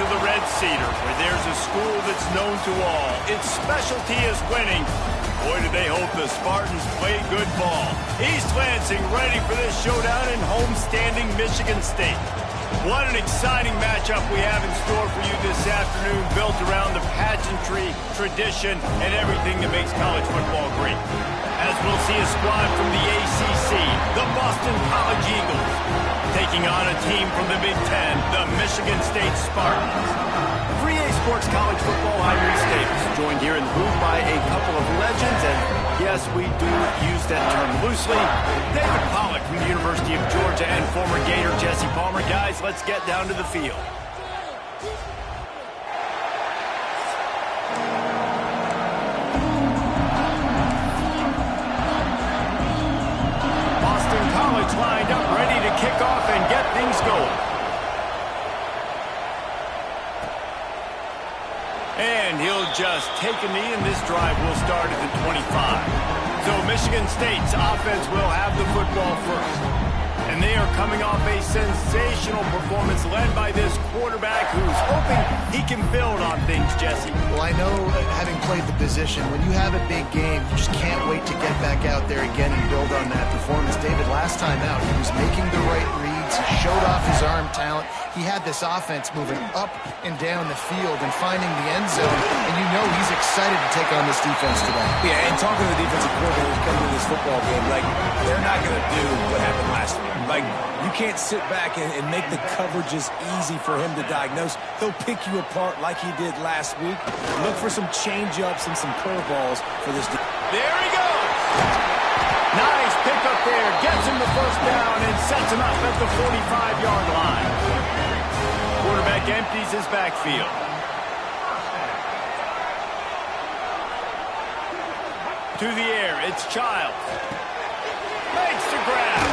of the Red Cedar, where there's a school that's known to all. Its specialty is winning. Boy, do they hope the Spartans play good ball. East Lansing ready for this showdown in homestanding Michigan State. What an exciting matchup we have in store for you this afternoon, built around the pageantry, tradition, and everything that makes college football great. As we'll see a squad from the ACC, the Boston College Eagles, taking on a team from the Big Ten, the Michigan State Spartans. 3A Sports College Football, I'm Reese Davis, joined here in the booth by a couple of legends, and yes, we do use that term loosely. David Pollack from the University of Georgia and former Gator Jesse Palmer. Guys, let's get down to the field. Boston College lined up, ready to kick off and get things going. And he'll just take a knee, and this drive will start at the 25. So Michigan State's offense will have the football first. And they are coming off a sensational performance led by this quarterback who's hoping he can build on things, Jesse. Well, I know, having played the position, when you have a big game, you just can't wait to get back out there again and build on that performance. David, last time out, he was making the right reads. He showed off his arm talent. He had this offense moving up and down the field and finding the end zone. And you know he's excited to take on this defense today. Yeah, and talking to the defensive coordinators coming to this football game, like, they're not going to do what happened last week. Like, you can't sit back and make the coverages easy for him to diagnose. He'll pick you apart like he did last week. Look for some change-ups and some curveballs for this. There he goes! Nice pickup there. Gets him the first down and sets him up at the 45-yard line. Quarterback empties his backfield. To the air, it's Childs. Makes the grab.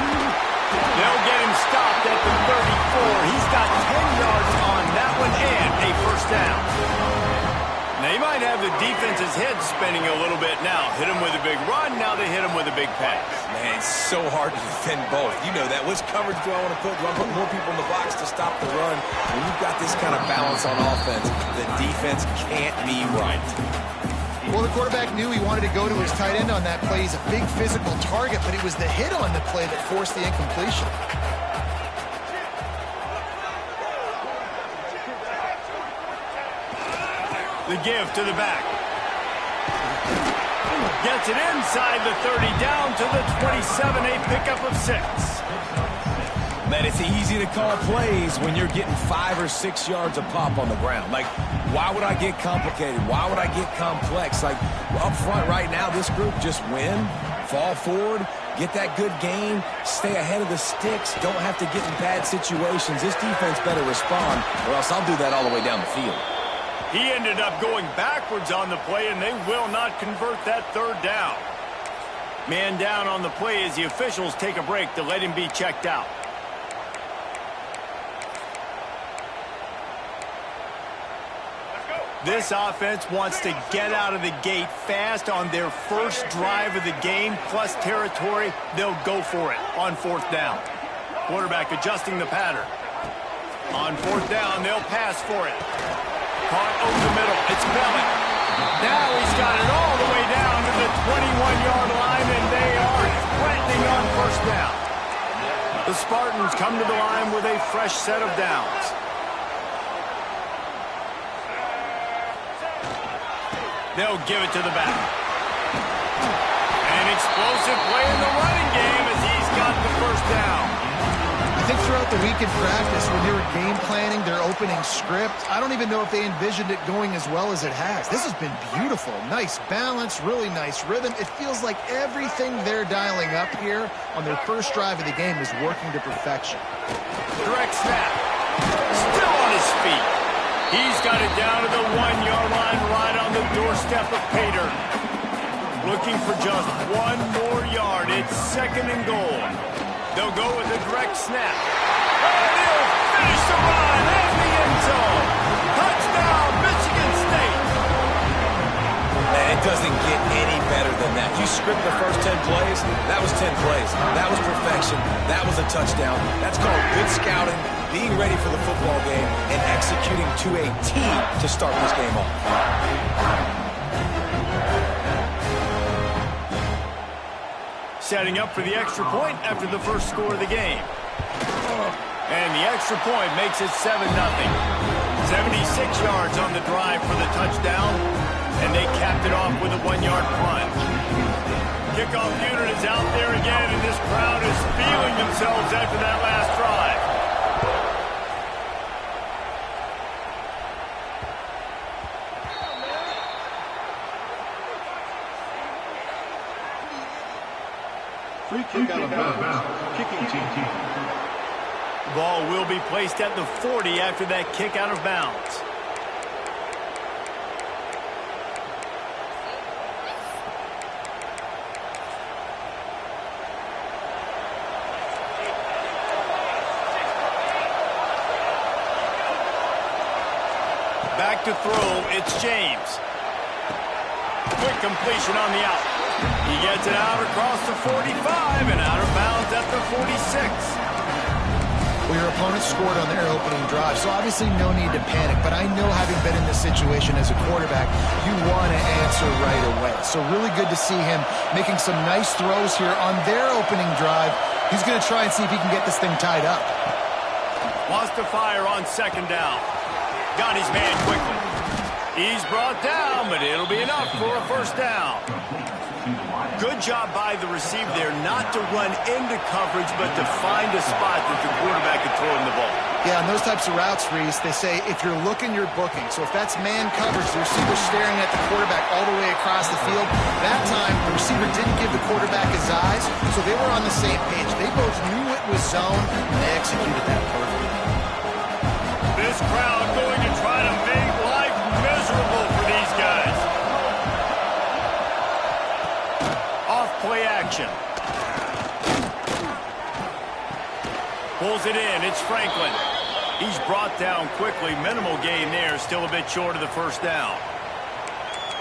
They'll get him stopped at the 34. He's got 10 yards on that one and a first down. Now, you might have the defense's head spinning a little bit now. Hit him with a big run, now they hit him with a big pass. Man, it's so hard to defend both. You know that. Which coverage do I want to put? Do I put more people in the box to stop the run? When you've got this kind of balance on offense, the defense can't be right. Well, the quarterback knew he wanted to go to his tight end on that play. He's a big physical target, but it was the hit on the play that forced the incompletion. The give to the back. Gets it inside the 30, down to the 27, a pickup of 6. Man, it's easy to call plays when you're getting 5 or 6 yards a pop on the ground. Like, why would I get complicated? Why would I get complex? Like, up front right now, this group just win, fall forward, get that good gain, stay ahead of the sticks, don't have to get in bad situations. This defense better respond, or else I'll do that all the way down the field. He ended up going backwards on the play, and they will not convert that third down. Man down on the play as the officials take a break to let him be checked out. This offense wants to get out of the gate fast on their first drive of the game, plus territory. They'll go for it on fourth down. Quarterback adjusting the pattern. On fourth down, they'll pass for it. Caught over the middle. It's Bellick. Now he's got it all the way down to the 21-yard line, and they are threatening on first down. The Spartans come to the line with a fresh set of downs. They'll give it to the back. An explosive play in the running game as he's got the first down. I think throughout the week in practice, when they were game planning their opening script, I don't even know if they envisioned it going as well as it has. This has been beautiful. Nice balance, really nice rhythm. It feels like everything they're dialing up here on their first drive of the game is working to perfection. Direct snap. Still on his feet. He's got it down to the 1-yard line, right on the doorstep of Pater. Looking for just one more yard. It's second and goal. They'll go with a direct snap. And he'll finish the run in the end zone. Touchdown, Michigan State. Man, it doesn't get any better than that. You script the first 10 plays, that was 10 plays. That was perfection. That was a touchdown. That's called good scouting, being ready for the football game and executing to a team to start this game off. Setting up for the extra point after the first score of the game. And the extra point makes it 7-0. 76 yards on the drive for the touchdown, and they capped it off with a 1-yard plunge. Kickoff unit is out there again, and this crowd is feeling themselves after that last drive. Free kick out of bounds. Kicking team. The ball will be placed at the 40 after that kick out of bounds. Back to throw, it's James. Quick completion on the out. He gets it out across the 45 and out of bounds at the 46. Well, your opponent scored on their opening drive, so obviously no need to panic. But I know, having been in this situation as a quarterback, you want to answer right away. So really good to see him making some nice throws here on their opening drive. He's going to try and see if he can get this thing tied up. Wants to fire on second down. Got his man quickly. He's brought down, but it'll be enough for a first down. Good job by the receiver there not to run into coverage, but to find a spot that the quarterback can throw in the ball. Yeah, on those types of routes, Reese, they say if you're looking, you're booking. So if that's man coverage, the receiver's staring at the quarterback all the way across the field. That time, the receiver didn't give the quarterback his eyes, so they were on the same page. They both knew it was zone, and they executed that perfectly. This crowd going to try to make life miserable for these guys. Play action. Pulls it in. It's Franklin. He's brought down quickly. Minimal gain there. Still a bit short of the first down.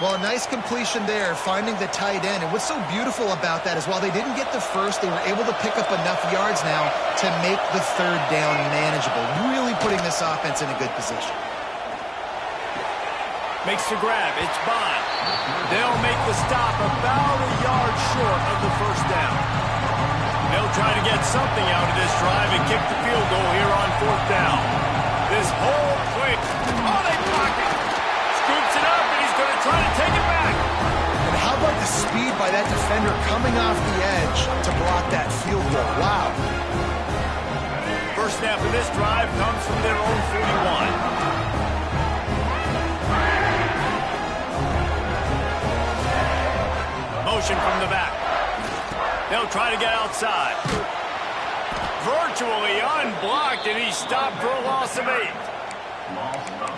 Well, a nice completion there, finding the tight end. And what's so beautiful about that is while they didn't get the first, they were able to pick up enough yards now to make the third down manageable. Really putting this offense in a good position. Makes the grab. It's Bond. They'll make the stop about a yard short of the first down. They'll try to get something out of this drive and kick the field goal here on fourth down. This whole play. Oh, they block it. Scoops it up, and he's going to try to take it back. And how about the speed by that defender coming off the edge to block that field goal? Wow. First snap of this drive comes from their own 41. Motion from the back. They'll try to get outside. Virtually unblocked, and he stopped for a loss of 8.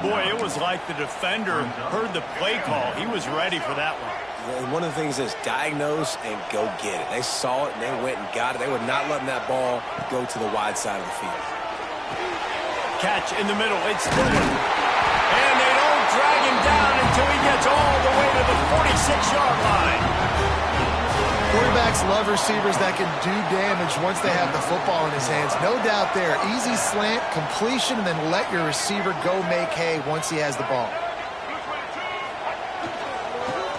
Boy, it was like the defender heard the play call. He was ready for that one. And one of the things is diagnose and go get it. They saw it, and they went and got it. They were not letting that ball go to the wide side of the field. Catch in the middle. It's Dillon. And they don't drag him down until he gets all the way to the 46-yard line. Quarterbacks love receivers that can do damage once they have the football in his hands. No doubt there. Easy slant, completion, and then let your receiver go make hay once he has the ball.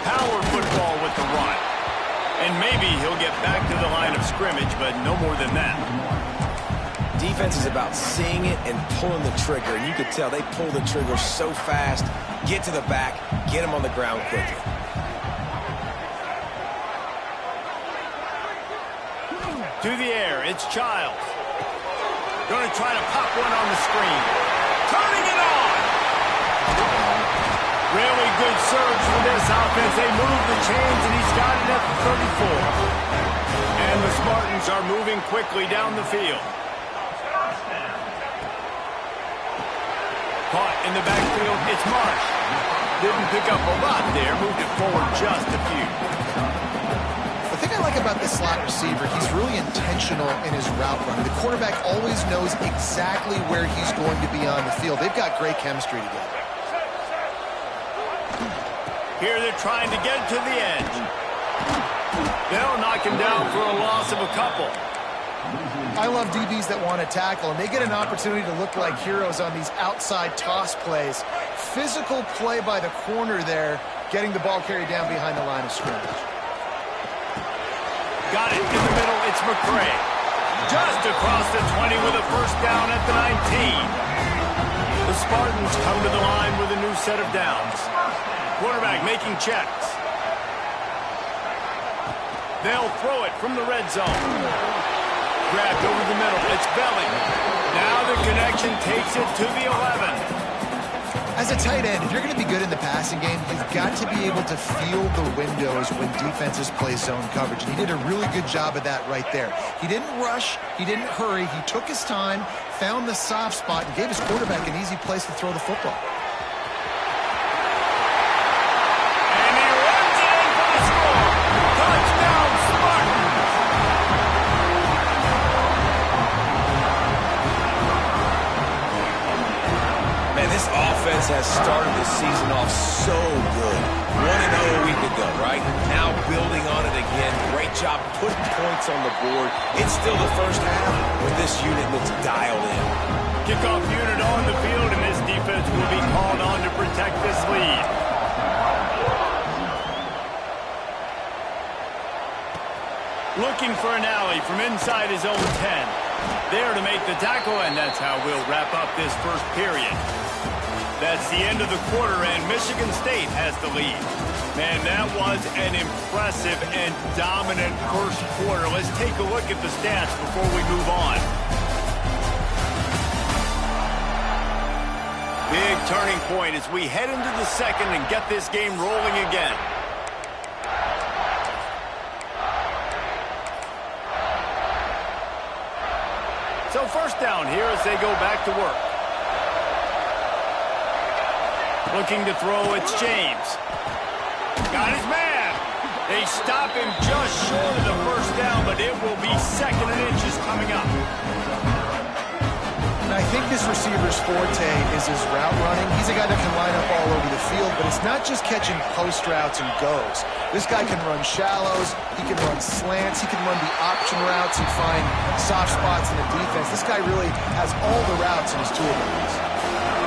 Power football with the run. And maybe he'll get back to the line of scrimmage, but no more than that. Defense is about seeing it and pulling the trigger. And you could tell they pull the trigger so fast, get to the back, get him on the ground quickly. To the air, it's Childs. Going to try to pop one on the screen. Turning it on! Really good surge for this offense. They move the chains, and he's got it at the 34. And the Spartans are moving quickly down the field. Caught in the backfield, it's Marsh. Didn't pick up a lot there, moved it forward just a few. The thing I like about this slot receiver, he's really intentional in his route running. The quarterback always knows exactly where he's going to be on the field. They've got great chemistry together. Here they're trying to get to the edge. They'll knock him down for a loss of a couple. I love DBs that want to tackle, and they get an opportunity to look like heroes on these outside toss plays. Physical play by the corner there, getting the ball carried down behind the line of scrimmage. Got it in the middle. It's McCray. Just across the 20 with a first down at the 19. The Spartans come to the line with a new set of downs. Quarterback making checks. They'll throw it from the red zone. Grabbed over the middle. It's Belling. Now the connection takes it to the 11. As a tight end, if you're going to be good in the passing game, you've got to be able to feel the windows when defenses play zone coverage. And he did a really good job of that right there. He didn't rush. He didn't hurry. He took his time, found the soft spot, and gave his quarterback an easy place to throw the football. And he runs it in for the score. Touchdown, Spartans! Man, this offense has started the season off so good. 1-0 a week ago, right? Now building on it again. Great job putting points on the board. It's still the first half, but this unit looks dialed in. Kickoff unit on the field, and this defense will be called on to protect this lead. Looking for an alley from inside his own 10. There to make the tackle, and that's how we'll wrap up this first period. That's the end of the quarter, and Michigan State has the lead. Man, that was an impressive and dominant first quarter. Let's take a look at the stats before we move on. Big turning point as we head into the second and get this game rolling again. So first down here as they go back to work. Looking to throw, it's James. Got his man. They stop him just short of the first down, but it will be 2nd and inches coming up. And I think this receiver's forte is his route running. He's a guy that can line up all over the field, but it's not just catching post routes and goes. This guy can run shallows, he can run slants, he can run the option routes and find soft spots in the defense. This guy really has all the routes in his toolbox.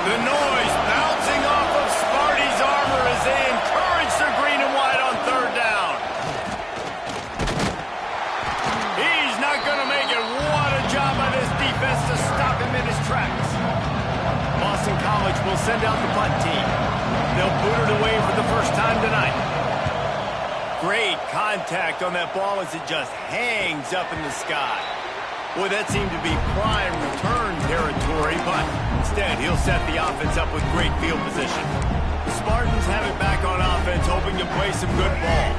The noise bouncing off of Sparty's armor as they encourage the green and white on 3rd down. He's not going to make it. What a job by this defense to stop him in his tracks. Boston College will send out the punt team. They'll boot it away for the first time tonight. Great contact on that ball as it just hangs up in the sky. Boy, that seemed to be prime return territory, but instead he'll set the offense up with great field position. The Spartans have it back on offense, hoping to play some good ball.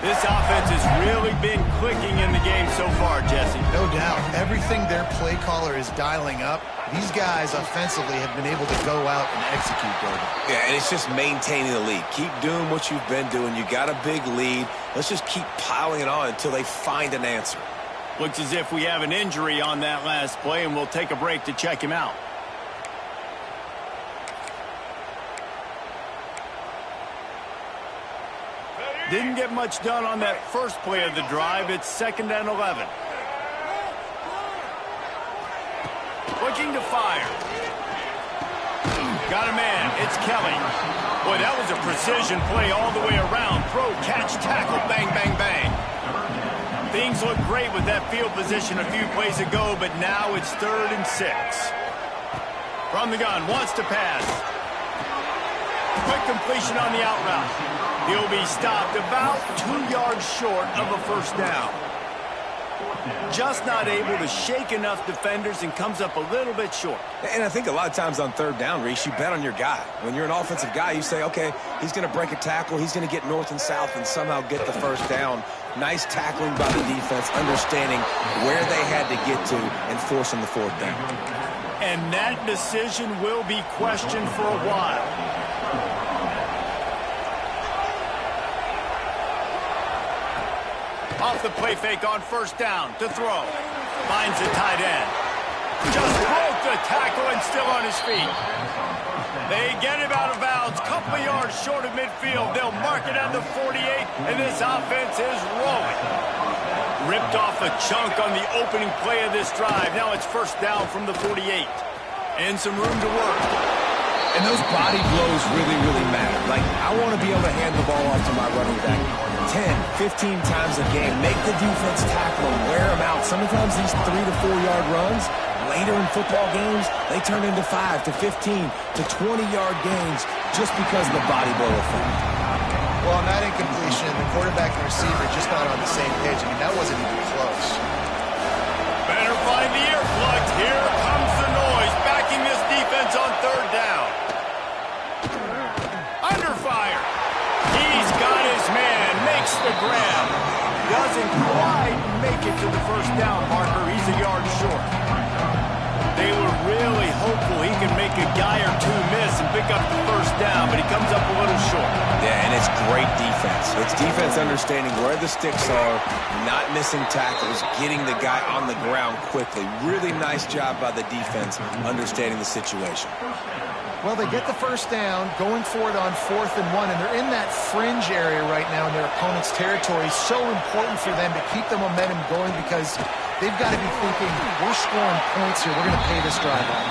This offense has really been clicking in the game so far, Jesse. No doubt. Everything their play caller is dialing up, these guys offensively have been able to go out and execute, David. Yeah, and it's just maintaining the lead. Keep doing what you've been doing. You got a big lead. Let's just keep piling it on until they find an answer. Looks as if we have an injury on that last play, and we'll take a break to check him out. Didn't get much done on that first play of the drive. It's 2nd and 11. Looking to fire. Got a man. It's Kelly. Boy, that was a precision play all the way around. Throw, catch, tackle, bang, bang, bang. Things look great with that field position a few plays ago, but now it's 3rd and 6. From the gun, wants to pass. Quick completion on the out route. He'll be stopped about 2 yards short of a first down. Just not able to shake enough defenders and comes up a little bit short. And I think a lot of times on 3rd down, Reese, you bet on your guy. When you're an offensive guy, you say, okay, he's going to break a tackle, he's going to get north and south and somehow get the first down. Nice tackling by the defense, understanding where they had to get to and forcing the 4th down. And that decision will be questioned for a while. Off the play fake on first down to throw. Finds the tight end. Just broke the tackle and still on his feet. They get him out of bounds. couple of yards short of midfield. They'll mark it at the 48, and this offense is rolling. Ripped off a chunk on the opening play of this drive. Now it's first down from the 48. And some room to work. And those body blows really, really matter. Like, I want to be able to hand the ball off to my running back 10, 15 times a game. Make the defense tackle them, wear them out. Sometimes these 3 to 4 yard runs, later in football games, they turn into 5 to 15 to 20-yard gains just because of the body blow effect. Well, on that incompletion, the quarterback and receiver just not on the same page. I mean, that wasn't even close. Better find the earplugs. Here comes the noise, backing this defense on third down. Under fire. He's got his man, makes the grab. Doesn't quite make it to the first down marker. He's a yard short. They were really hopeful he could make a guy or two miss and pick up the first down, but he comes up a little short. Yeah, and it's great defense. It's defense understanding where the sticks are, not missing tackles, getting the guy on the ground quickly. Really nice job by the defense understanding the situation. Well, they get the first down, going for it on 4th and 1, and they're in that fringe area right now in their opponent's territory. So important for them to keep the momentum going because they've got to be thinking, we're scoring points here. We're going to pay this drive off.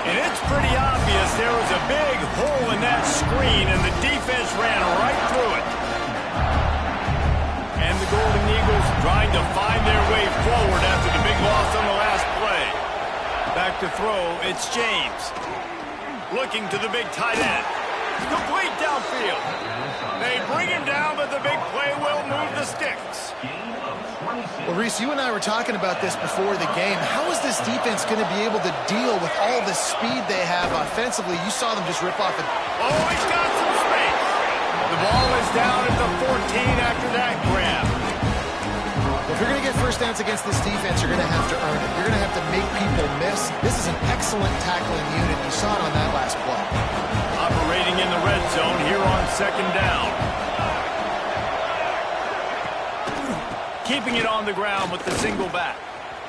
And it's pretty obvious there was a big hole in that screen, and the defense ran right through it. And the Golden Eagles trying to find their way forward after the big loss on the last play. Back to throw, it's James. Looking to the big tight end. Complete downfield. They bring him down, but the big play will move the sticks. Well, Reese, you and I were talking about this before the game. How is this defense going to be able to deal with all the speed they have offensively? You saw them just rip off it. Oh, he's got some space. The ball is down at the 14 after that grab. If you're going to get first downs against this defense, you're going to have to earn it. You're going to have to make people miss. This is an excellent tackling unit. You saw it on that last play. Operating in the red zone here on second down. Keeping it on the ground with the single back.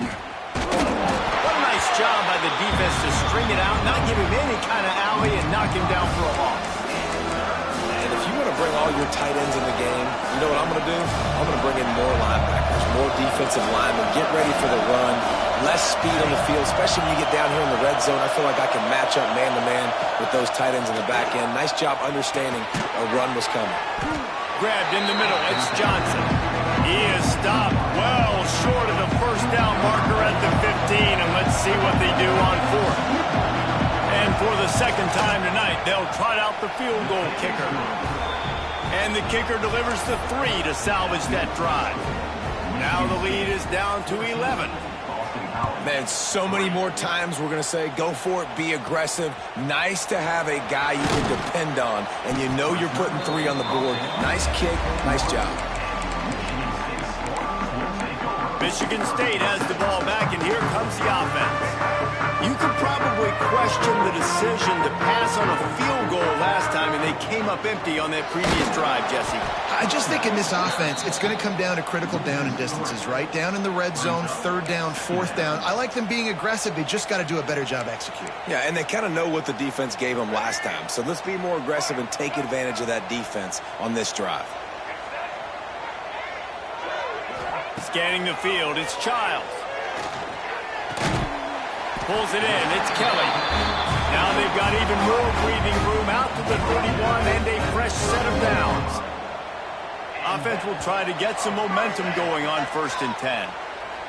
What a nice job by the defense to string it out, not give him any kind of alley, and knock him down for a loss. And if you want to bring all your tight ends in the game, you know what I'm going to do? I'm going to bring in more linebackers, more defensive linemen, get ready for the run, less speed on the field, especially when you get down here in the red zone. I feel like I can match up man-to-man with those tight ends in the back end. Nice job understanding a run was coming. Grabbed in the middle, it's Johnson. He is stopped well short of the first down marker at the 15, and let's see what they do on 4th. And for the second time tonight, they'll trot out the field goal kicker. And the kicker delivers the 3 to salvage that drive. Now the lead is down to 11. Man, so many more times we're going to say, go for it, be aggressive. Nice to have a guy you can depend on, and you know you're putting 3 on the board. Nice kick, nice job. Michigan State has the ball back, and here comes the offense. You could probably question the decision to pass on a field goal last time, and they came up empty on that previous drive, Jesse. I just think in this offense, it's going to come down to critical down and distances, right? Down in the red zone, 3rd down, 4th down. I like them being aggressive. They just got to do a better job executing. Yeah, and they kind of know what the defense gave them last time. So let's be more aggressive and take advantage of that defense on this drive. Scanning the field, it's Childs. Pulls it in, it's Kelly. Now they've got even more breathing room out to the 31 and a fresh set of downs. Offense will try to get some momentum going on 1st and 10.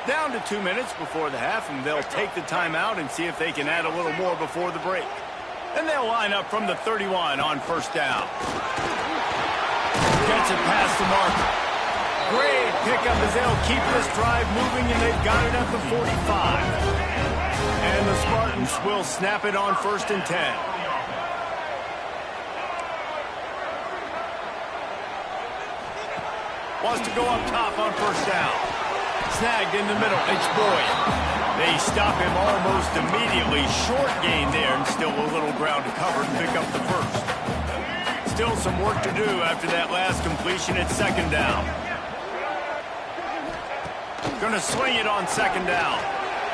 Down to 2 minutes before the half, and they'll take the timeout and see if they can add a little more before the break. And they'll line up from the 31 on 1st down. Gets it past the marker. Great pickup as they'll keep this drive moving, and they've got it at the 45. And the Spartans will snap it on 1st and 10. Wants to go up top on 1st down. Snagged in the middle, it's Boyd. They stop him almost immediately. Short gain there, and still a little ground to cover to pick up the 1st. Still some work to do after that last completion at 2nd down. Gonna swing it on 2nd down.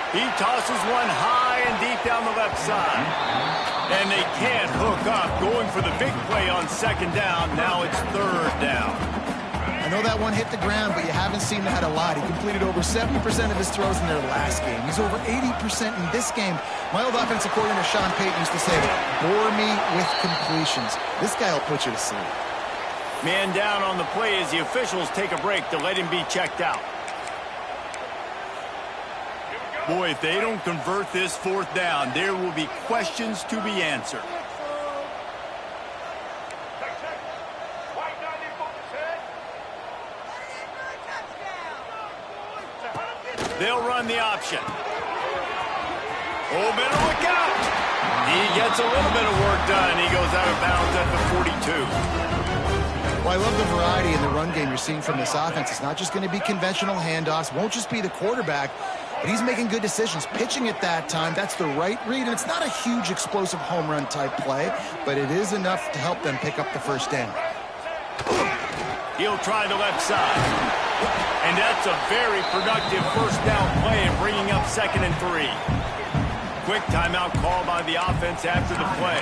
He tosses one high and deep down the left side. And they can't hook up. Going for the big play on second down. Now it's third down. I know that one hit the ground, but you haven't seen that a lot. He completed over 70% of his throws in their last game. He's over 80% in this game. My old offensive coordinator, Sean Payton, used to say, bore me with completions. This guy will put you to sleep. Man down on the play as the officials take a break to let him be checked out. Boy, if they don't convert this fourth down, there will be questions to be answered. They'll run the option. Oh, better look out. He gets a little bit of work done. He goes out of bounds at the 42. Well, I love the variety in the run game you're seeing from this offense. It's not just going to be conventional handoffs. Won't just be the quarterback, but he's making good decisions. Pitching at that time, that's the right read. And it's not a huge explosive home run type play, but it is enough to help them pick up the first down. He'll try the left side. And that's a very productive first down play and bringing up 2nd and 3. Quick timeout call by the offense after the play.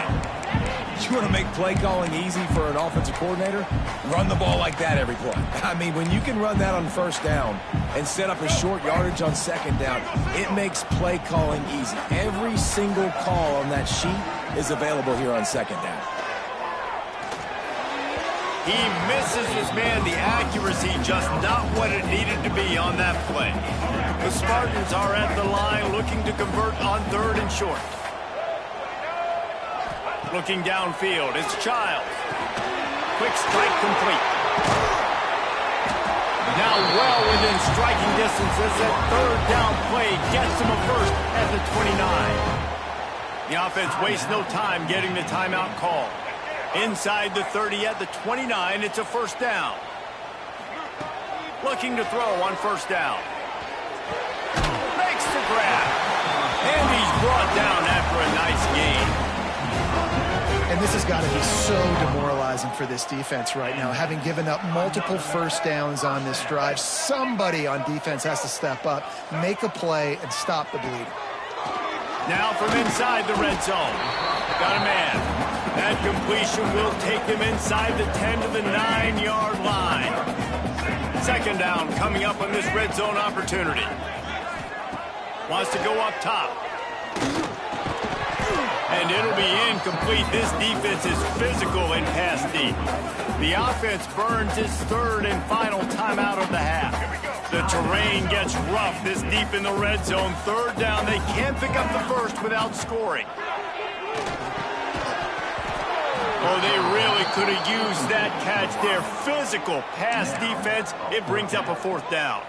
You want to make play calling easy for an offensive coordinator? Run the ball like that every play. I mean, when you can run that on first down and set up a short yardage on second down, it makes play calling easy. Every single call on that sheet is available here on second down. He misses his man. The accuracy just not what it needed to be on that play. The Spartans are at the line looking to convert on 3rd and short. Looking downfield, it's Childs. Quick strike complete. Now well within striking distance as that 3rd down play gets him a first at the 29. The offense wastes no time getting the timeout call. Inside the 30 at the 29, it's a first down. Looking to throw on first down. Makes the grab. And he's brought down after a nice gain. And this has got to be so demoralizing for this defense right now. Having given up multiple first downs on this drive, somebody on defense has to step up, make a play, and stop the bleeding. Now from inside the red zone. Got a man. That completion will take them inside the 10 to the 9-yard line. 2nd down coming up on this red zone opportunity. Wants to go up top. And it'll be incomplete. This defense is physical and pass deep. The offense burns its 3rd and final timeout of the half. The terrain gets rough this deep in the red zone. 3rd down. They can't pick up the first without scoring. Oh, they really could have used that catch there. Physical pass defense. It brings up a 4th down.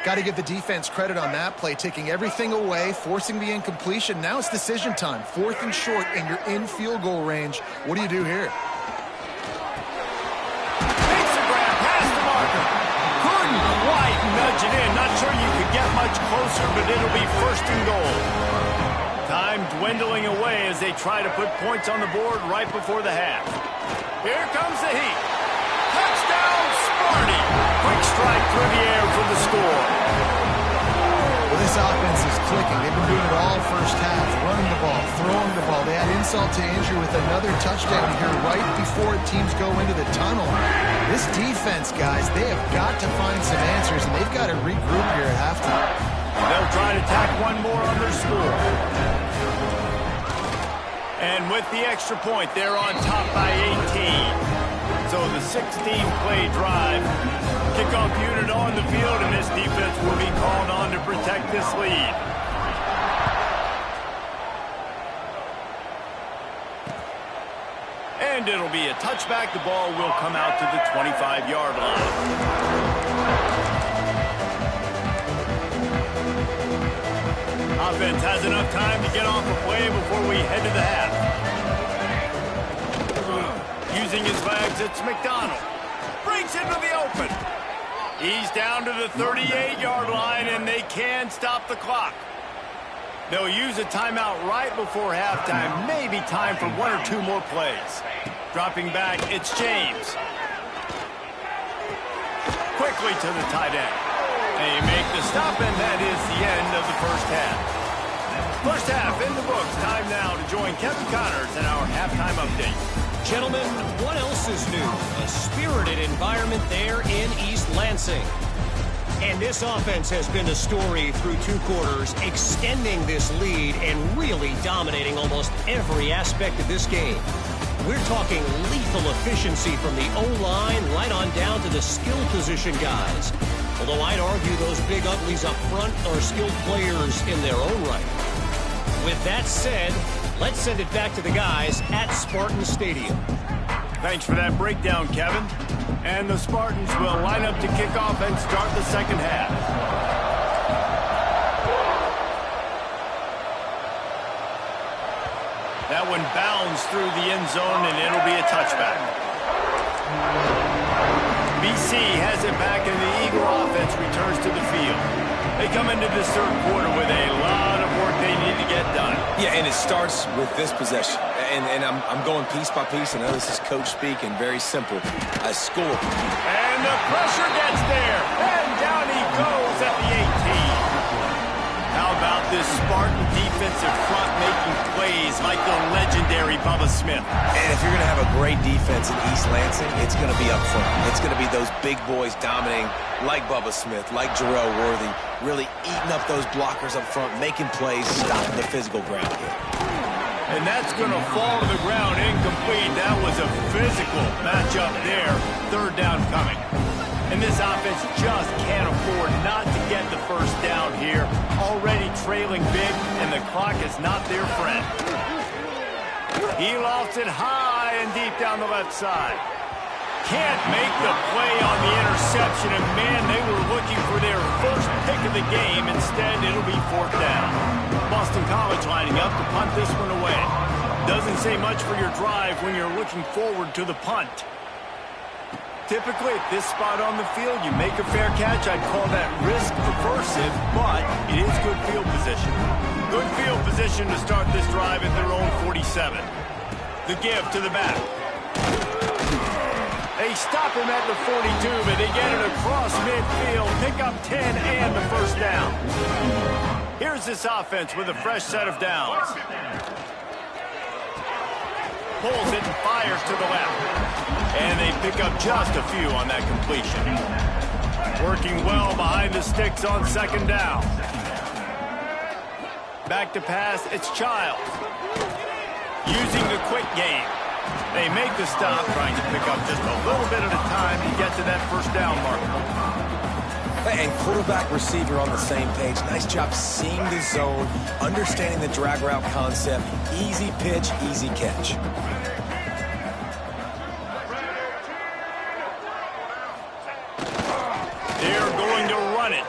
Got to give the defense credit on that play, taking everything away, forcing the incompletion. Now it's decision time. 4th and short, and you're in field goal range. What do you do here? Takes the grab, past the marker. Couldn't quite nudge it in. Not sure you could get much closer, but it'll be 1st and goal. Time dwindling away as they try to put points on the board right before the half. Here comes the heat. Touchdown, Sparty. Quick strike through the air for the score. Well, this offense is clicking. They've been doing it all first half, running the ball, throwing the ball. They had insult to injury with another touchdown here right before teams go into the tunnel. This defense, guys, they have got to find some answers, and they've got to regroup here at halftime. They'll try to tack one more on their score. And with the extra point, they're on top by 18. So the 16-play drive. Kickoff unit on the field, and this defense will be called on to protect this lead. And it'll be a touchback. The ball will come out to the 25-yard line. Offense has enough time to get off a play before we head to the half. Using his legs, it's McDonald. Breaks into the open. He's down to the 38-yard line, and they can stop the clock. They'll use a timeout right before halftime. Maybe time for 1 or 2 more plays. Dropping back, it's James. Quickly to the tight end. They make the stop, and that is the end of the first half. First half in the books. Time now to join Kevin Connors in our halftime update. Gentlemen, what else is new? A spirited environment there in East Lansing. And this offense has been the story through 2 quarters, extending this lead and really dominating almost every aspect of this game. We're talking lethal efficiency from the O-line right on down to the skill position guys. Although I'd argue those big uglies up front are skilled players in their own right. With that said, let's send it back to the guys at Spartan Stadium. Thanks for that breakdown, Kevin. And the Spartans will line up to kick off and start the second half. That one bounds through the end zone, and it'll be a touchback. BC has it back, and the Eagle offense returns to the field. They come into this third quarter with a lot of work they need to get done. Yeah, and it starts with this possession. And I'm going piece by piece. I know this is coach speak and very simple. A score. And the pressure gets there. And down he goes at the 18. How about this Spartan defensive front making plays like the legendary Bubba Smith? And if you're going to have a great defense in East Lansing, it's going to be up front. It's going to be those big boys dominating like Bubba Smith, like Jarrell Worthy, really eating up those blockers up front, making plays, stopping the physical ground game. And that's going to fall to the ground incomplete. That was a physical matchup there. Third down coming. And this offense just can't afford not to get the first down here. Already trailing big, and the clock is not their friend. He lofts it high and deep down the left side. Can't make the play on the interception, and man, they were looking for their first pick of the game. Instead, it'll be fourth down. Boston College lining up to punt this one away. Doesn't say much for your drive when you're looking forward to the punt. Typically, at this spot on the field, you make a fair catch. I'd call that risk aversive, but it is good field position. Good field position to start this drive at their own 47. The give to the back. They stop him at the 42, but they get it across midfield. Pick up 10 and the first down. Here's this offense with a fresh set of downs. Pulls it and fires to the left. And they pick up just a few on that completion. Working well behind the sticks on second down. Back to pass, it's Childs. Using the quick game. They make the stop, trying to pick up just a little bit at a time to get to that first down marker. And quarterback receiver on the same page. Nice job seeing the zone, understanding the drag route concept. Easy pitch, easy catch. They're going to run it.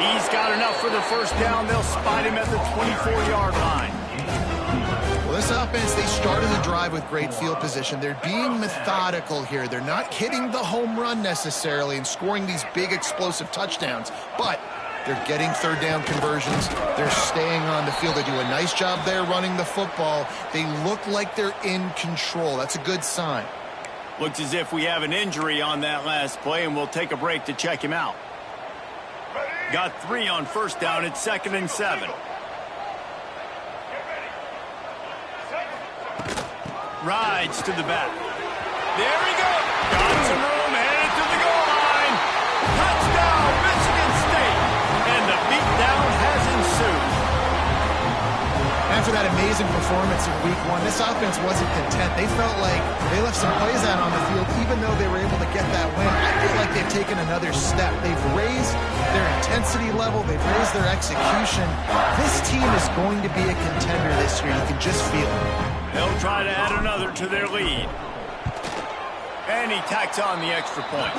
He's got enough for the first down. They'll spot him at the 24-yard line. Well, this offense, they started the drive with great field position. They're being methodical here. They're not hitting the home run necessarily and scoring these big explosive touchdowns, but they're getting third down conversions. They're staying on the field. They do a nice job there running the football. They look like they're in control. That's a good sign. Looks as if we have an injury on that last play, and we'll take a break to check him out. Got 3 on first down. It's 2nd and 7. Rides to the back. There he goes. Got some room, headed to the goal line. Touchdown, Michigan State. And the beatdown has ensued. After that amazing performance in week 1, this offense wasn't content. They felt like they left some plays out on the field, even though they were able to get that win. I feel like they've taken another step. They've raised their intensity level. They've raised their execution. This team is going to be a contender this year. You can just feel it. They'll try to add another to their lead. And he tacks on the extra point.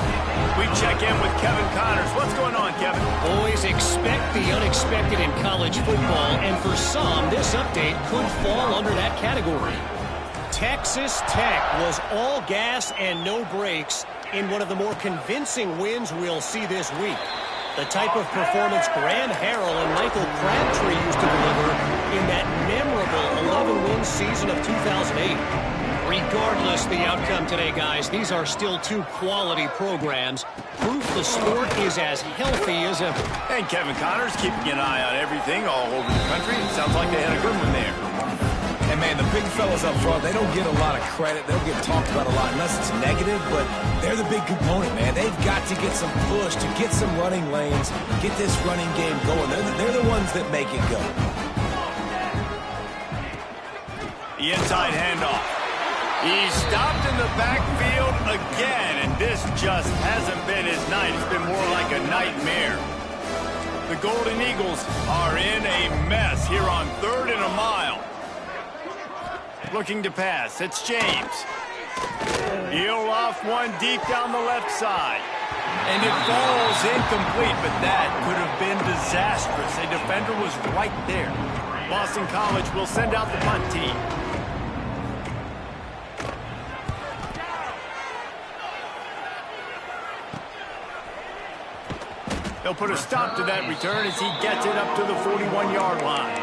We check in with Kevin Connors. What's going on, Kevin? Boys, expect the unexpected in college football, and for some, this update could fall under that category. Texas Tech was all gas and no brakes in one of the more convincing wins we'll see this week. The type of performance Graham Harrell and Michael Crabtree used to deliver in that memorable 11-win season of 2008. Regardless the outcome today, guys, these are still two quality programs. Proof the sport is as healthy as ever. And Kevin Connor's keeping an eye on everything all over the country. Sounds like they had a good one there. And, man, the big fellas up front, they don't get a lot of credit. They don't get talked about a lot unless it's negative, but they're the big component, man. They've got to get some push, to get some running lanes, get this running game going. They're the ones that make it go. The inside handoff. He's stopped in the backfield again, and this just hasn't been his night. It's been more like a nightmare. The Golden Eagles are in a mess here on 3rd and a mile. Looking to pass. It's James. He'll off one deep down the left side. And it falls incomplete, but that could have been disastrous. A defender was right there. Boston College will send out the punt team. They'll put a stop to that return as he gets it up to the 41-yard line.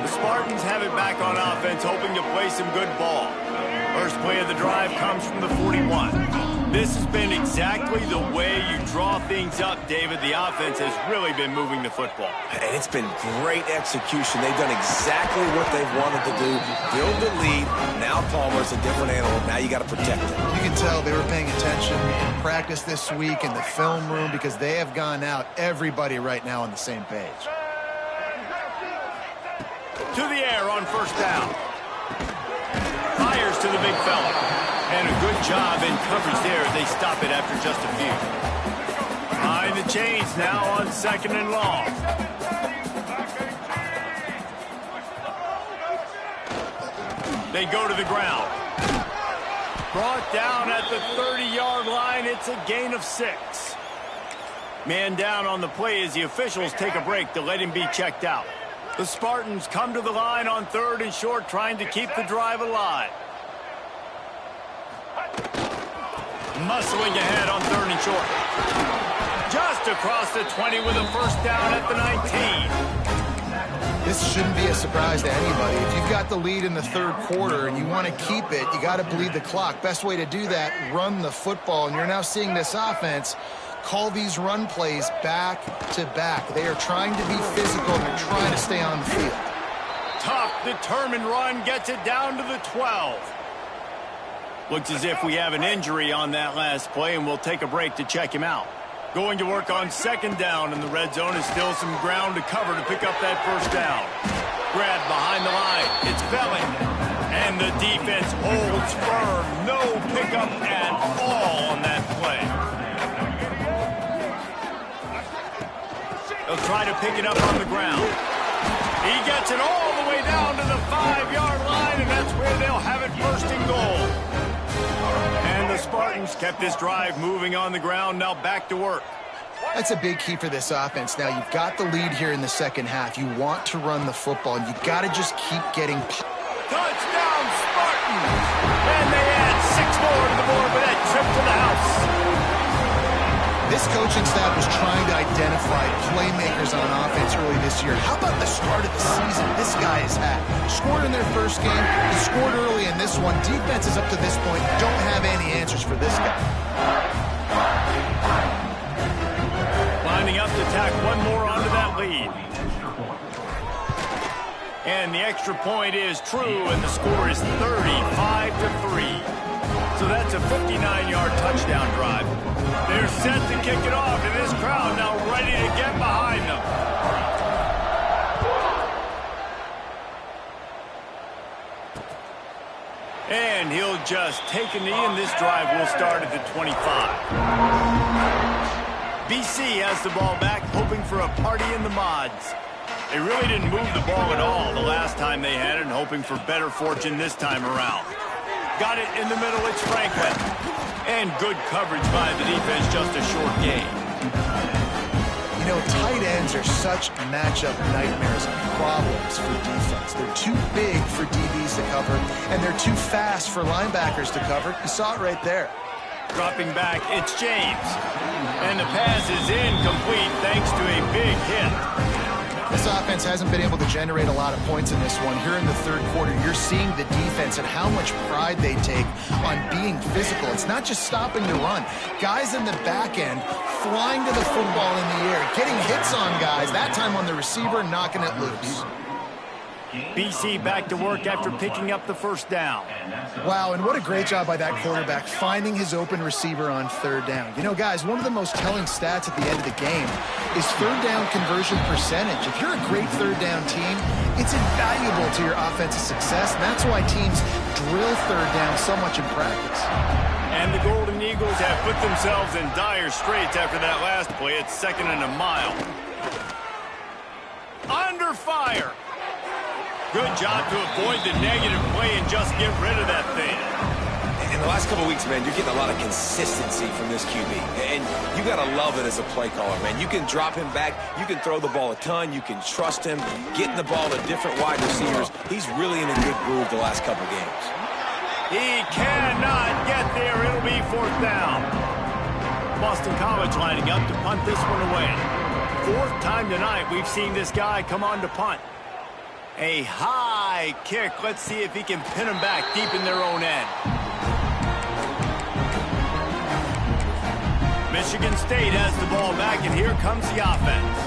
The Spartans have it back on offense, hoping to play some good ball. First play of the drive comes from the 41. This has been exactly the way you draw things up, David. The offense has really been moving the football. And it's been great execution. They've done exactly what they've wanted to do. Build the lead. Now Palmer's a different animal. Now you got to protect it. You can tell they were paying attention in practice this week in the film room because they have gone out, everybody right now on the same page. To the air on first down. Fires to the big fella. And a good job in coverage there. They stop it after just a few. Behind the chains now on 2nd and long. They go to the ground. Brought down at the 30-yard line. It's a gain of 6. Man down on the play as the officials take a break to let him be checked out. The Spartans come to the line on 3rd and short, trying to keep the drive alive. Muscling ahead on 3rd and short. Just across the 20 with a first down at the 19. This shouldn't be a surprise to anybody. If you've got the lead in the 3rd quarter and you want to keep it, you got to bleed the clock. Best way to do that, run the football. And you're now seeing this offense call these run plays back to back. They are trying to be physical and they're trying to stay on the field. Tough, determined run gets it down to the 12. Looks as if we have an injury on that last play, and we'll take a break to check him out. Going to work on 2nd down in the red zone is still some ground to cover to pick up that first down. Grab behind the line. It's Belling. And the defense holds firm. No pickup at all on that play. They'll try to pick it up on the ground. He gets it all the way down to the 5-yard line, and that's where they'll have it 1st and goal. And the Spartans kept this drive moving on the ground. Now back to work. That's a big key for this offense. Now, you've got the lead here in the 2nd half. You want to run the football, and you got to just keep getting... Touchdown, Spartans! And they add 6 more to the board with that trip to the house. This coaching staff was trying to identify playmakers on offense early this year. How about the start of the season this guy has had? Scored in their first game. He scored early in this one. Defenses up to this point don't have any answers for this guy. Lining up to tack one more onto that lead. And the extra point is true, and the score is 35-3. So that's a 59-yard touchdown drive. They're set to kick it off, and this crowd now ready to get behind them. And he'll just take a knee, and this drive will start at the 25. BC has the ball back, hoping for a party in the mods. They really didn't move the ball at all the last time they had it, and hoping for better fortune this time around. Got it in the middle, it's Franklin. And good coverage by the defense, just a short gain. You know, tight ends are such matchup nightmares and problems for defense. They're too big for DBs to cover, and they're too fast for linebackers to cover. You saw it right there. Dropping back, it's James. And the pass is incomplete thanks to a big hit. This offense hasn't been able to generate a lot of points in this one. Here in the third quarter, you're seeing the defense and how much pride they take on being physical. It's not just stopping the run. Guys in the back end flying to the football in the air, getting hits on guys, that time on the receiver, knocking it loose. BC back to work after picking up the first down. Wow, and what a great job by that quarterback finding his open receiver on third down. You know, guys, one of the most telling stats at the end of the game is third down conversion percentage. If you're a great third down team, it's invaluable to your offensive success, and that's why teams drill third down so much in practice. And the Golden Eagles have put themselves in dire straits after that last play. It's 2nd and a mile. Under fire. Good job to avoid the negative play and just get rid of that thing. In the last couple of weeks, man, you're getting a lot of consistency from this QB. And you got to love it as a play caller, man. You can drop him back. You can throw the ball a ton. You can trust him, getting the ball to different wide receivers. He's really in a good groove the last couple games. He cannot get there. It'll be 4th down. Boston College lining up to punt this one away. 4th time tonight we've seen this guy come on to punt. A high kick. Let's see if he can pin them back deep in their own end. Michigan State has the ball back, and here comes the offense.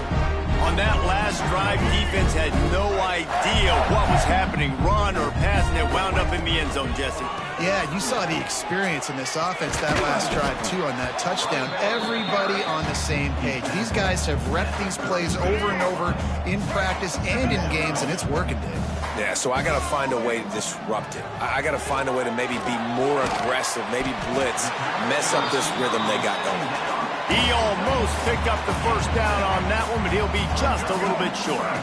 On that last drive, defense had no idea what was happening, run or pass, and it wound up in the end zone, Jesse. Yeah, you saw the experience in this offense that last drive, too, on that touchdown. Everybody on the same page. These guys have repped these plays over and over in practice and in games, and it's working, Dave. Yeah, so I got to find a way to disrupt it. I got to find a way to maybe be more aggressive, maybe blitz, mess up this rhythm they got going. He almost picked up the first down on that one, but he'll be just a little bit short.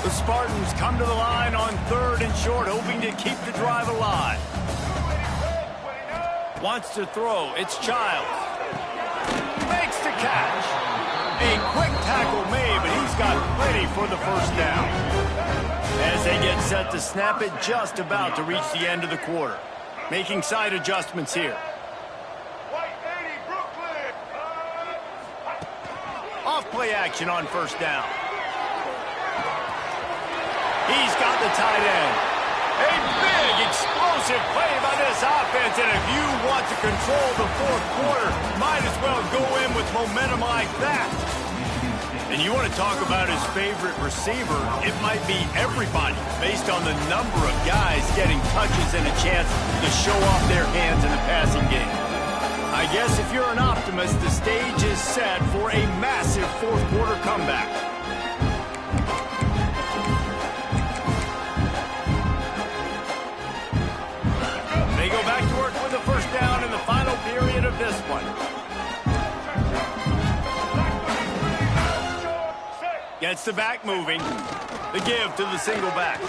The Spartans come to the line on 3rd and short, hoping to keep the drive alive. Wants to throw. It's Childs. Makes the catch. A quick tackle made, but he's got plenty for the first down. As they get set to snap it, just about to reach the end of the quarter. Making side adjustments here. Off play action on 1st down. He's got the tight end. A big, explosive play by this offense, and if you want to control the 4th quarter, might as well go in with momentum like that. And you want to talk about his favorite receiver, it might be everybody, based on the number of guys getting touches and a chance to show off their hands in the passing game. I guess if you're an optimist, the stage is set for a massive 4th quarter comeback. They go back to work with the first down in the final period of this one. Gets the back moving. The give to the single back.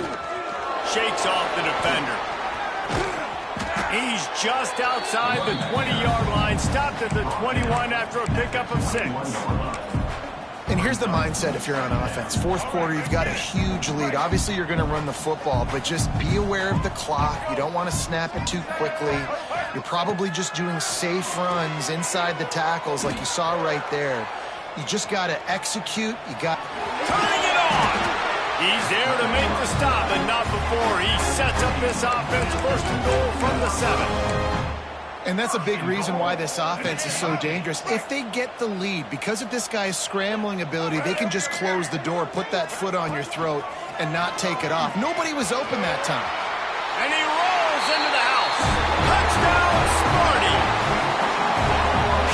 Shakes off the defender. He's just outside the 20-yard line. Stopped at the 21 after a pickup of 6. And here's the mindset if you're on offense. 4th quarter, you've got a huge lead. Obviously, you're going to run the football, but just be aware of the clock. You don't want to snap it too quickly. You're probably just doing safe runs inside the tackles like you saw right there. You just got to execute. You got... Turning it on! He's there to make the stop, and not before. He sets up this offense 1st and goal from the 7. And that's a big reason why this offense is so dangerous. If they get the lead, because of this guy's scrambling ability, they can just close the door, put that foot on your throat, and not take it off. Nobody was open that time. And he rolls into the house. Touchdown, Sparty!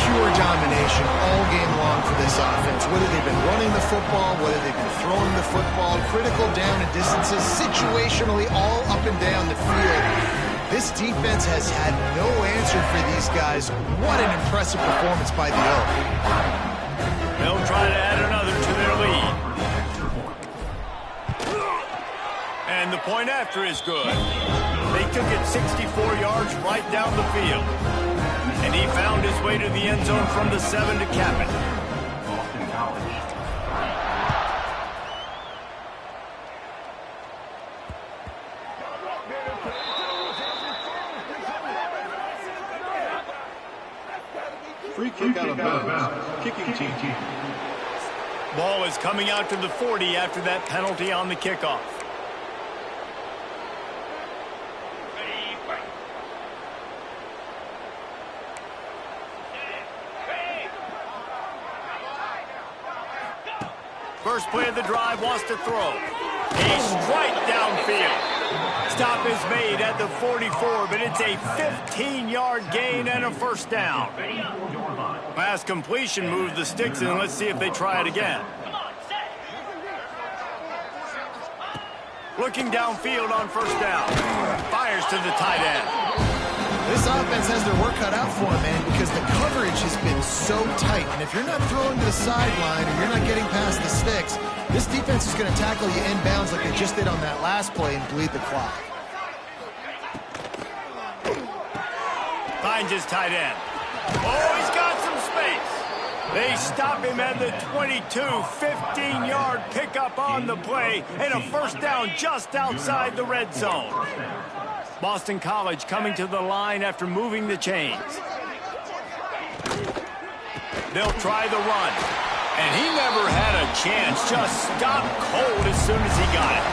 Pure domination all game long for this offense. Whether they've been running the football, whether they've been throwing the football, critical down and distances, situationally all up and down the field. This defense has had no answer for these guys. What an impressive performance by the Oak. They'll try to add another to their lead. And the point after is good. They took it 64 yards right down the field. And he found his way to the end zone from the 7 to cap it. Free kick out of bounds. Kicking team. Ball is coming out to the 40 after that penalty on the kickoff. First play of the drive, wants to throw. A strike downfield. Stop is made at the 44, but it's a 15-yard gain and a first down. Pass completion moved the sticks in. Let's see if they try it again. Looking downfield on first down. Fires to the tight end. This offense has their work cut out for them, man, because the coverage has been so tight. And if you're not throwing to the sideline or you're not getting past the sticks, this defense is going to tackle you inbounds like they just did on that last play and bleed the clock. Finds his tight end. Oh, he's got some space. They stop him at the 22, 15-yard pickup on the play, and a first down just outside the red zone. Boston College coming to the line after moving the chains. They'll try the run. And he never had a chance. Just stopped cold as soon as he got it.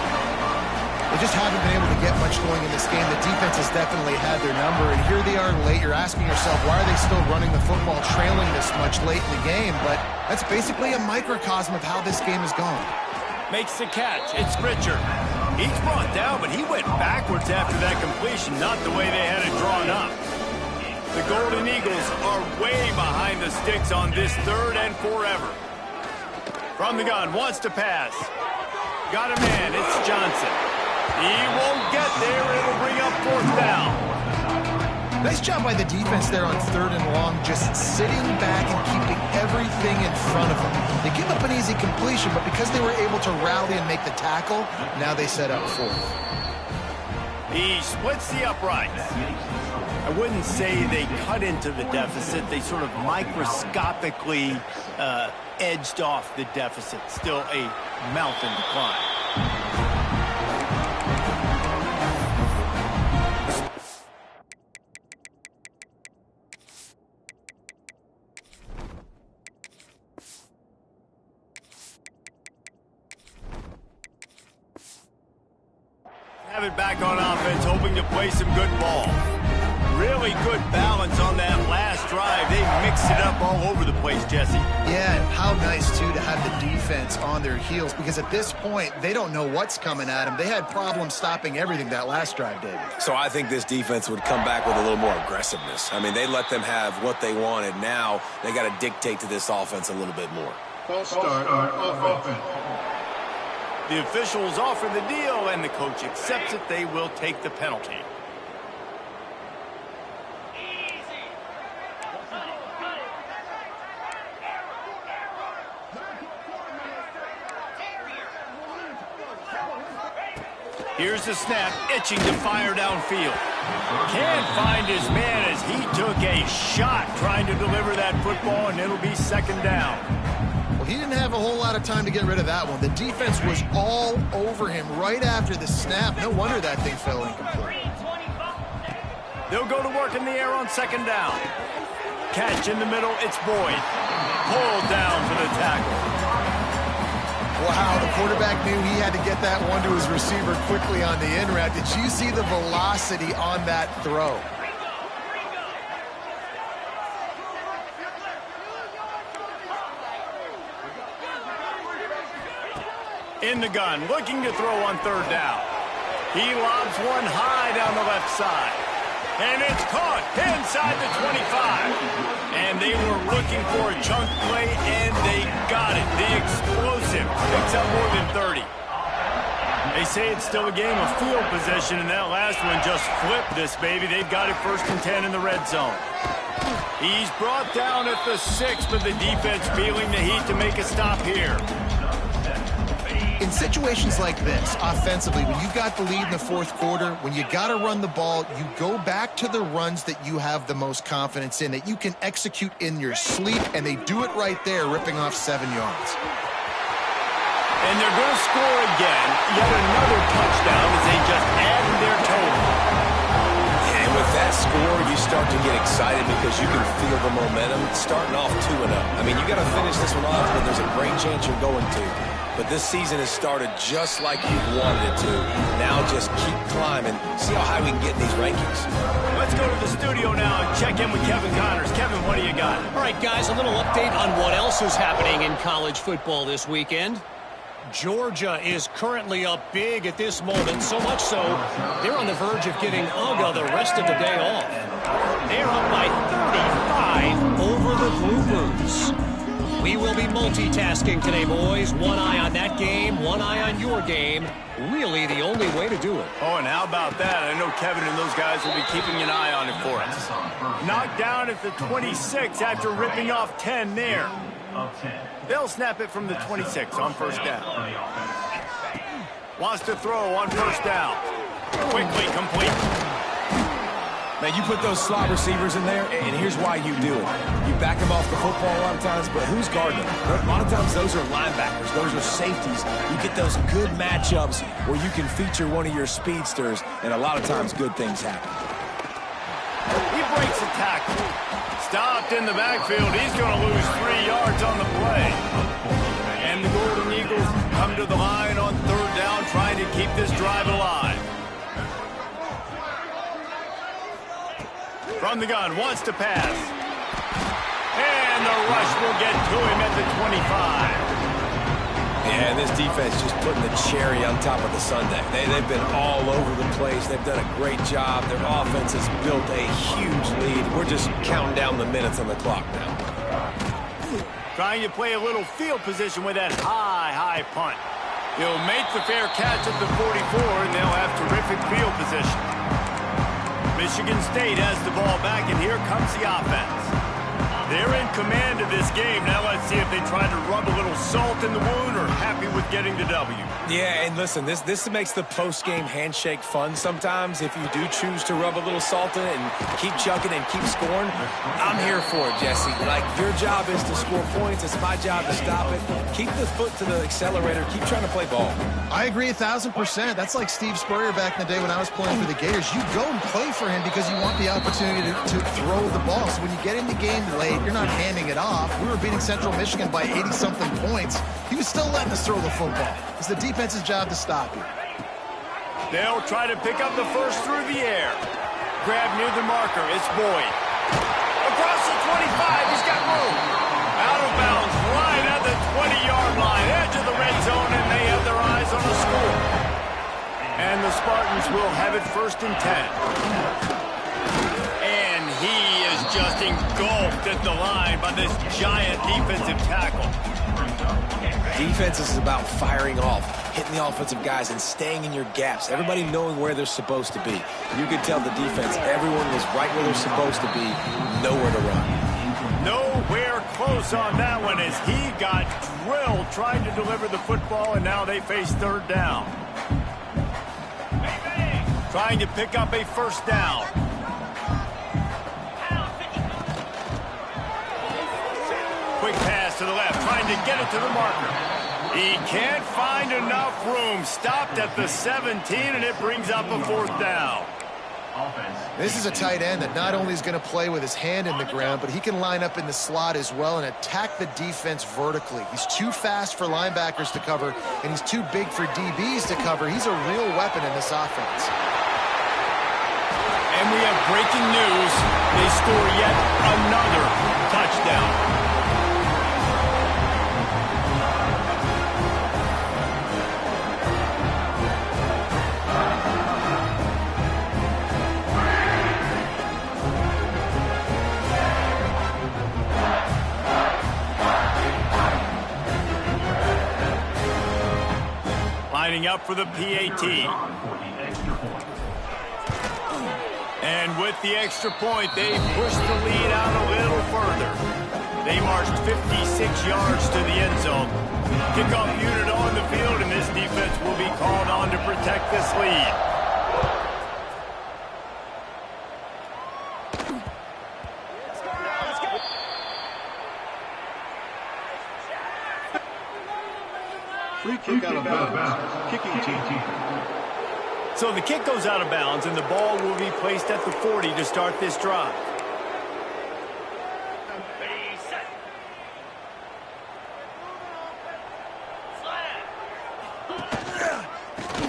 They just haven't been able to get much going in this game. The defense has definitely had their number, and here they are late. You're asking yourself, why are they still running the football trailing this much late in the game? But that's basically a microcosm of how this game has gone. Makes the catch. It's Richard. He's brought down, but he went backwards after that completion, not the way they had it drawn up. The Golden Eagles are way behind the sticks on this third and forever. From the gun, wants to pass. Got a man, it's Johnson. He won't get there, it'll bring up fourth down. Nice job by the defense there on third and long, just sitting back and keeping everything in front of them. They give up an easy completion, but because they were able to rally and make the tackle, now they set up fourth. He splits the uprights. I wouldn't say they cut into the deficit. They sort of microscopically edged off the deficit. Still a mountain to climb. Have it back on offense, hoping to play some good ball. Really good balance on that last drive. They mixed it up all over the place, Jesse. Yeah, and how nice, too, to have the defense on their heels, because at this point, they don't know what's coming at them. They had problems stopping everything that last drive, David. So I think this defense would come back with a little more aggressiveness. I mean, they let them have what they wanted. Now they got to dictate to this offense a little bit more. False start on offense. The officials offer the deal, and the coach accepts it. They will take the penalty. Here's the snap, itching to fire downfield. Can't find his man as he took a shot trying to deliver that football, and it'll be second down. Well, he didn't have a whole lot of time to get rid of that one. The defense was all over him right after the snap. No wonder that thing fell incomplete. They'll go to work in the air on second down. Catch in the middle, it's Boyd. Pulled down for the tackle. Wow, the quarterback knew he had to get that one to his receiver quickly on the in route. Did you see the velocity on that throw? In the gun, looking to throw on third down. He lobs one high down the left side. And it's caught inside the 25. And they were looking for a chunk play, and they got it. The explosive picks up more than 30. They say it's still a game of field possession, and that last one just flipped this baby. They've got it 1st and 10 in the red zone. He's brought down at the 6, but the defense feeling the heat to make a stop here. In situations like this, offensively, when you've got the lead in the 4th quarter, when you got to run the ball, you go back to the runs that you have the most confidence in, that you can execute in your sleep, and they do it right there, ripping off 7 yards. And they're going to score again, yet another touchdown as they just add to their total. And with that score, you start to get excited because you can feel the momentum starting off 2-0. I mean, you got to finish this one off, but there's a great chance you're going to. But this season has started just like you wanted it to. Now just keep climbing. See how high we can get in these rankings. Let's go to the studio now and check in with Kevin Connors. Kevin, what do you got? All right, guys, a little update on what else is happening in college football this weekend. Georgia is currently up big at this moment, so much so they're on the verge of getting UGA the rest of the day off. They're up by 35 over the Groupers. We will be multitasking today, boys. One eye on that game, one eye on your game. Really the only way to do it. Oh, and how about that? I know Kevin and those guys will be keeping an eye on it for us. Knocked down at the 26 after ripping off 10 there. They'll snap it from the 26 on first down. Wants to throw on first down. Quickly complete. Man, you put those slot receivers in there, and here's why you do it. You back them off the football a lot of times, but who's guarding them? A lot of times those are linebackers. Those are safeties. You get those good matchups where you can feature one of your speedsters, and a lot of times good things happen. He breaks a tackle. Stopped in the backfield. He's going to lose 3 yards on the play. And the Golden Eagles come to the line on third down, trying to keep this drive alive. From the gun, wants to pass. And the rush will get to him at the 25. Yeah, and this defense just putting the cherry on top of the sundae. They've been all over the place. They've done a great job. Their offense has built a huge lead. We're just counting down the minutes on the clock now. Trying to play a little field position with that high punt. He'll make the fair catch at the 44, and they'll have terrific field position. Michigan State has the ball back, and here comes the offense. They're in command of this game. Now let's see if they try to rub a little salt in the wound or happy with getting the W. Yeah, and listen, this makes the post-game handshake fun sometimes. If you do choose to rub a little salt in it and keep chucking and keep scoring, I'm here for it, Jesse. Like, your job is to score points. It's my job to stop it. Keep the foot to the accelerator. Keep trying to play ball. I agree 1,000%. That's like Steve Spurrier back in the day when I was playing for the Gators. You go and play for him because you want the opportunity to throw the ball. So when you get in the game late, you're not handing it off. We were beating Central Michigan by 80-something points. He was still letting us throw the football. It's the defense's job to stop you. They'll try to pick up the first through the air. Grab near the marker. It's Boyd. Across the 25. He's got room. Out of bounds. Right at the 20-yard line. Edge of the red zone, and they have their eyes on the score. And the Spartans will have it first and 10. And he is just engulfed at the line by this giant defensive tackle. Defense is about firing off, hitting the offensive guys, and staying in your gaps. Everybody knowing where they're supposed to be. You could tell the defense, everyone was right where they're supposed to be, nowhere to run. Nowhere close on that one as he got drilled trying to deliver the football, and now they face third down. Trying to pick up a first down. Quick pass to the left, trying to get it to the marker. He can't find enough room. Stopped at the 17, and it brings up a fourth down. This is a tight end that not only is going to play with his hand in the ground, but he can line up in the slot as well and attack the defense vertically. He's too fast for linebackers to cover, and he's too big for DBs to cover. He's a real weapon in this offense. And we have breaking news. They score yet another touchdown. Lining up for the PAT. And with the extra point, they pushed the lead out a little further. They marched 56 yards to the end zone. Kickoff unit on the field, and this defense will be called on to protect this lead. Free kick out of bounds. Kicking team. So the kick goes out of bounds, and the ball will be placed at the 40 to start this drive.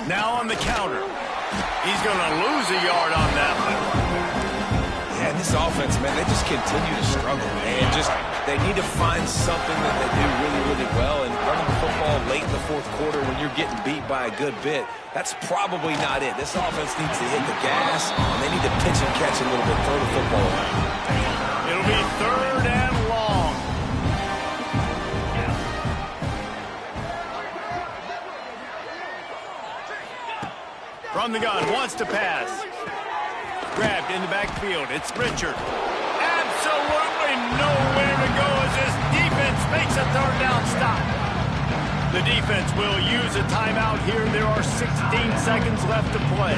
Now on the counter. He's going to lose a yard on that one. Yeah, this offense, man, they just continue to struggle, man. They need to find something that they do really, really well. And running the football late in the fourth quarter when you're getting beat by a good bit, that's probably not it. This offense needs to hit the gas, and they need to pitch and catch a little bit, throw the football around. It'll be 3rd and long. From the gun, wants to pass. Grabbed in the backfield. It's Richard. Absolutely nowhere to go as this defense makes a 3rd down stop. The defense will use a timeout here. There are 16 seconds left to play.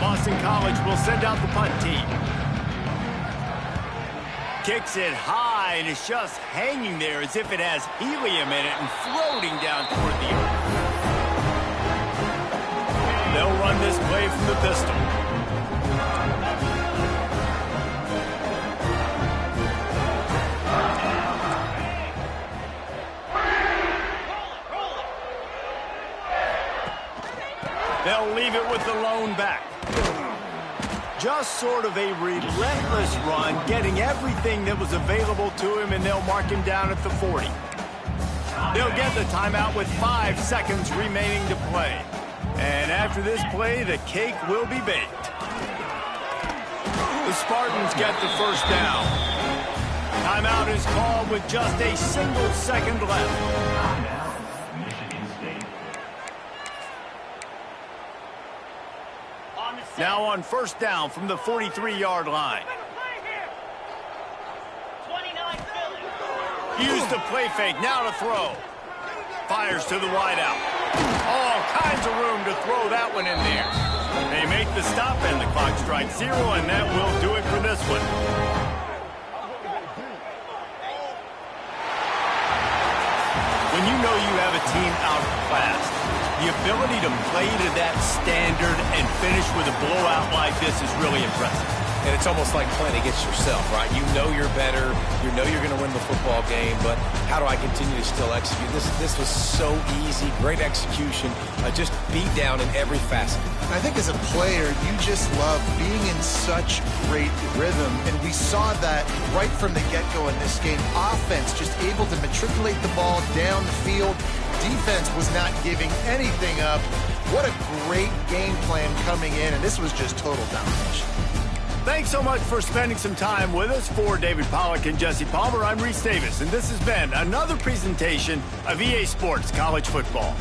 Boston College will send out the punt team. Kicks it high, and it's just hanging there as if it has helium in it and floating down toward the earth. They'll run this play from the pistol. They'll leave it with the lone back. Just sort of a relentless run, getting everything that was available to him, and they'll mark him down at the 40. They'll get the timeout with 5 seconds remaining to play. And after this play, the cake will be baked. The Spartans get the 1st down. Timeout is called with just a single second left. Now on 1st down from the 43-yard line. Use the play fake, now to throw. Fires to the wideout. All kinds of room to throw that one in there. They make the stop, and the clock strikes 0, and that will do it for this one. When you know you have a team outclassed, the ability to play to that standard and finish with a blowout like this is really impressive. And it's almost like playing against yourself, right? You know you're better. You know you're going to win the football game, but how do I continue to still execute? This was so easy. Great execution. Just beat down in every facet. I think as a player, you just love being in such great rhythm, and we saw that right from the get-go in this game. Offense just able to matriculate the ball down the field. Defense was not giving anything up. What a great game plan coming in, and this was just total domination. Thanks so much for spending some time with us. For David Pollack and Jesse Palmer, I'm Reese Davis, and this has been another presentation of EA Sports College Football.